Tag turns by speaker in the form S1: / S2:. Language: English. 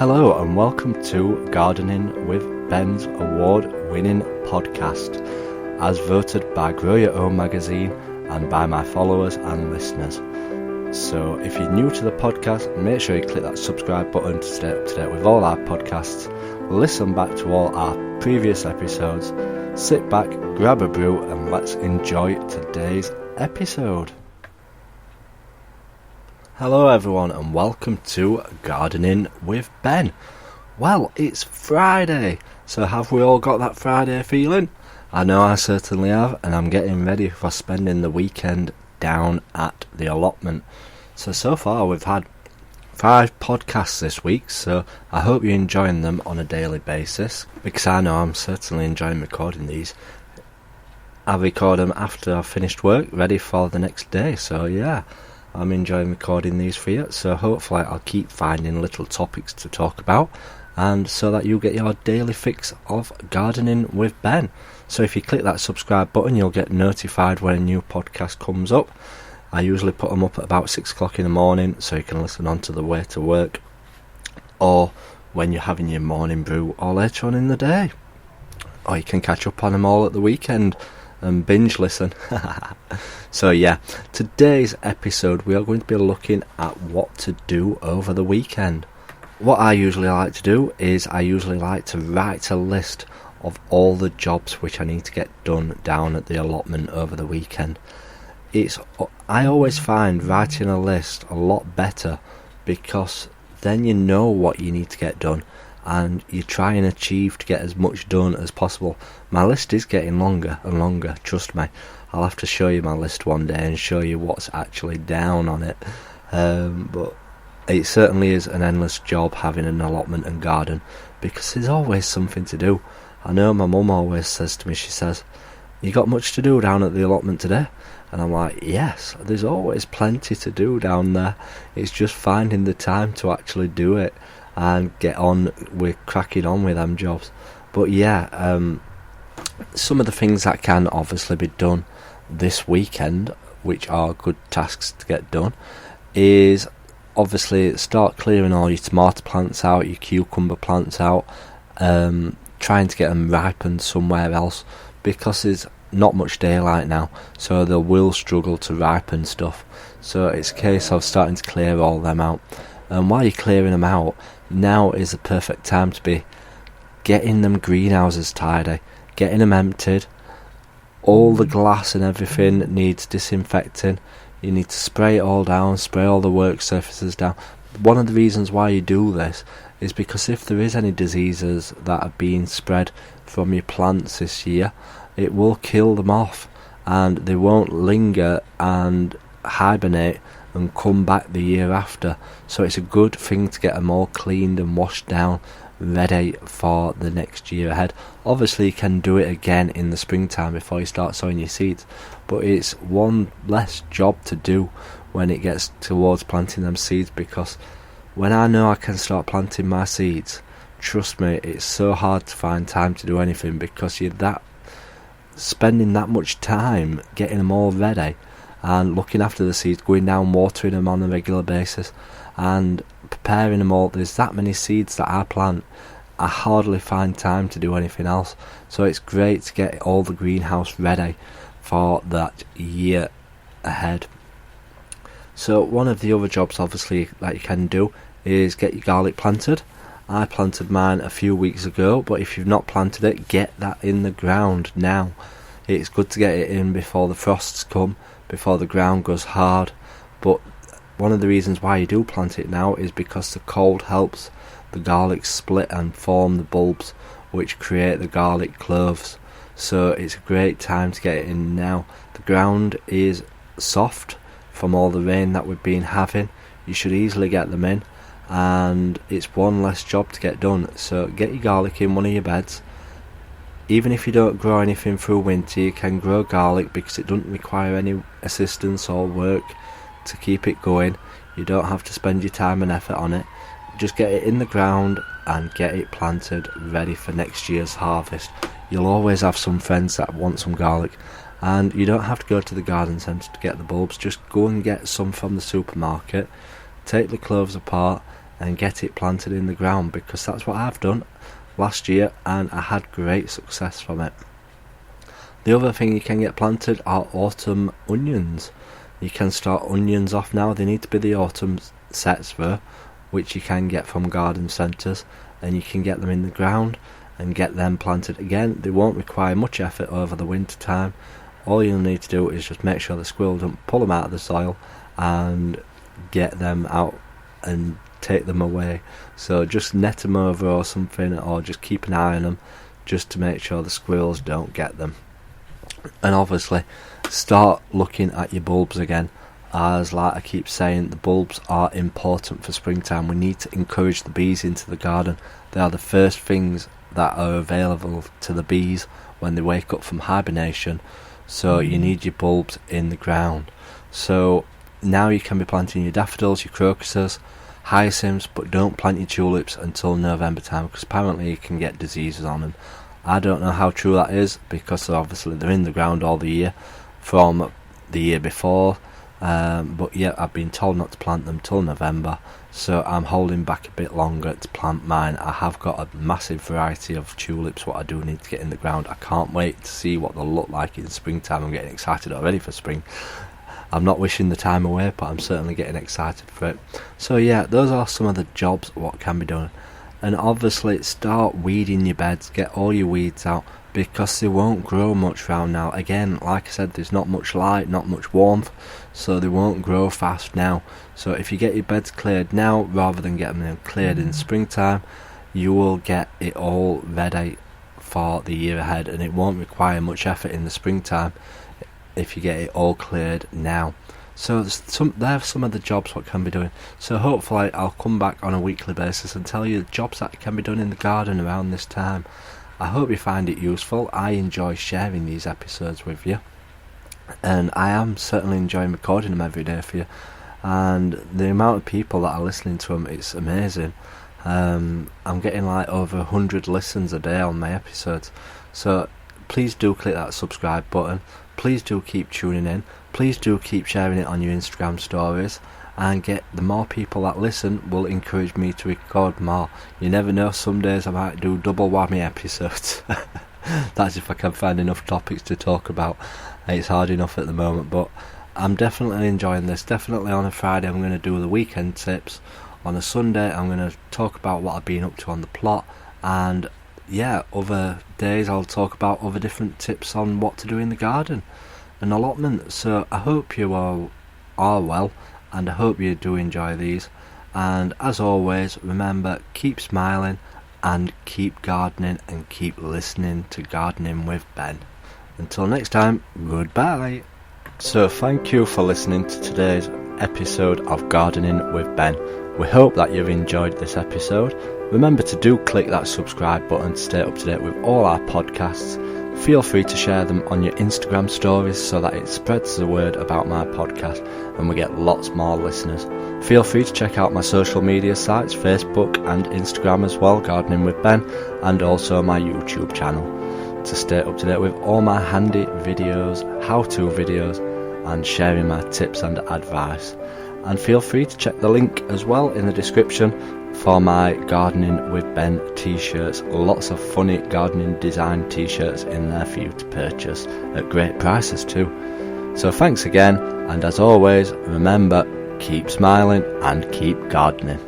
S1: Hello and welcome to Gardening with Ben's award-winning podcast, as voted by Grow Your Own magazine and by my followers and listeners. So if you're new to the podcast, make sure you click that subscribe button to stay up to date with all our podcasts, listen back to all our previous episodes, sit back, grab a brew and let's enjoy today's episode. Hello everyone and welcome to Gardening with Ben. Well, it's Friday, so have we all got that Friday feeling? I know I certainly have, and I'm getting ready for spending the weekend down at the Allotment. So far we've had 5 podcasts this week, so I hope you're enjoying them on a daily basis, because I know I'm certainly enjoying recording these. I record them after I've finished work, ready for the next day, so yeah. I'm enjoying recording these for you, so hopefully I'll keep finding little topics to talk about, and so that you get your daily fix of Gardening with Ben. So if you click that subscribe button, you'll get notified when a new podcast comes up. I usually put them up at about 6 o'clock in the morning, so you can listen on to the way to work, or when you're having your morning brew, or later on in the day. Or you can catch up on them all at the weekend and binge listen. So yeah, today's episode we are going to be looking at what to do over the weekend. What I usually like to do is I usually like to write a list of all the jobs which I need to get done down at the Allotment over the weekend. I always find writing a list a lot better, because then you know what you need to get done and you try and achieve to get as much done as possible. My list is getting longer and longer, trust me. I'll have to show you my list one day and show you what's actually down on it. But it certainly is an endless job having an allotment and garden, because there's always something to do. I know my mum always says to me, she says, "You got much to do down at the allotment today?" And I'm like, yes, there's always plenty to do down there. It's just finding the time to actually do it and get on with cracking on with them jobs. But yeah, some of the things that can obviously be done this weekend, which are good tasks to get done, is obviously start clearing all your tomato plants out, your cucumber plants out, trying to get them ripened somewhere else, because there's not much daylight now, so they will struggle to ripen stuff. So it's a case of starting to clear all them out. And while you're clearing them out, now is the perfect time to be getting them greenhouses tidy, getting them emptied. All the glass and everything needs disinfecting. You need to spray it all down, spray all the work surfaces down. One of the reasons why you do this is because if there is any diseases that are being spread from your plants this year, it will kill them off, and they won't linger and hibernate and come back the year after. So it's a good thing to get them all cleaned and washed down, ready for the next year ahead. Obviously you can do it again in the springtime before you start sowing your seeds, but it's one less job to do when it gets towards planting them seeds, because when I know I can start planting my seeds, trust me, it's so hard to find time to do anything, because you're spending that much time getting them all ready and looking after the seeds, going down watering them on a regular basis and preparing them all. There's that many seeds that I plant, I hardly find time to do anything else. So it's great to get all the greenhouse ready for that year ahead. So one of the other jobs obviously that you can do is get your garlic planted. I planted mine a few weeks ago, but if you've not planted it, get that in the ground now. It's good to get it in before the frosts come, before the ground goes hard. But one of the reasons why you do plant it now is because the cold helps the garlic split and form the bulbs which create the garlic cloves. So it's a great time to get it in now. The ground is soft from all the rain that we've been having. You should easily get them in, and it's one less job to get done. So get your garlic in one of your beds. Even if you don't grow anything through winter, you can grow garlic, because it doesn't require any assistance or work to keep it going. You don't have to spend your time and effort on it. Just get it in the ground and get it planted, ready for next year's harvest. You'll always have some friends that want some garlic, and you don't have to go to the garden centre to get the bulbs. Just go and get some from the supermarket, take the cloves apart and get it planted in the ground, because that's what I've done last year and I had great success from it. The other thing you can get planted are autumn onions. You can start onions off now. They need to be the autumn sets though, which you can get from garden centres, and you can get them in the ground and get them planted again. They won't require much effort over the winter time. All you'll need to do is just make sure the squirrel don't pull them out of the soil and get them out and take them away. So just net them over or something, or just keep an eye on them just to make sure the squirrels don't get them. And obviously start looking at your bulbs again, as like I keep saying, the bulbs are important for springtime. We need to encourage the bees into the garden. They are the first things that are available to the bees when they wake up from hibernation, so you need your bulbs in the ground. So now you can be planting your daffodils, your crocuses, hyacinths, but don't plant your tulips until November time, because apparently you can get diseases on them. I don't know how true that is, because obviously they're in the ground all the year from the year before, but yeah, I've been told not to plant them till November, so I'm holding back a bit longer to plant mine. I have got a massive variety of tulips what I do need to get in the ground. I can't wait to see what they'll look like in springtime. I'm getting excited already for spring. I'm not wishing the time away, but I'm certainly getting excited for it. So yeah, those are some of the jobs what can be done. And obviously start weeding your beds, get all your weeds out, because they won't grow much round now. Again, like I said, there's not much light, not much warmth, so they won't grow fast now. So if you get your beds cleared now rather than getting them cleared in springtime, you will get it all ready for the year ahead, and it won't require much effort in the springtime if you get it all cleared now. So there's some of the jobs what can be doing. So hopefully I'll come back on a weekly basis and tell you the jobs that can be done in the garden around this time. I hope you find it useful. I enjoy sharing these episodes with you, and I am certainly enjoying recording them every day for you, and the amount of people that are listening to them, it's amazing. I'm getting like over 100 listens a day on my episodes, so please do click that subscribe button. Please do keep tuning in. Please do keep sharing it on your Instagram stories, and get the more people that listen will encourage me to record more. You never know, some days I might do double whammy episodes. That's if I can find enough topics to talk about. It's hard enough at the moment, but I'm definitely enjoying this. Definitely on a Friday I'm going to do the weekend tips. On a Sunday I'm going to talk about what I've been up to on the plot, and yeah, other days I'll talk about other different tips on what to do in the garden and allotment. So I hope you all are well, and I hope you do enjoy these. And as always, remember, keep smiling and keep gardening, and keep listening to Gardening with Ben. Until next time, goodbye. So thank you for listening to today's episode of Gardening with Ben. We hope that you've enjoyed this episode. Remember to do click that subscribe button to stay up to date with all our podcasts. Feel free to share them on your Instagram stories so that it spreads the word about my podcast and we get lots more listeners. Feel free to check out my social media sites, Facebook and Instagram as well, Gardening with Ben, and also my YouTube channel, to stay up to date with all my handy videos, how-to videos, and sharing my tips and advice. And feel free to check the link as well in the description for my Gardening with Ben t-shirts. Lots of funny gardening design t-shirts in there for you to purchase at great prices too. So thanks again, and as always, remember, keep smiling and keep gardening.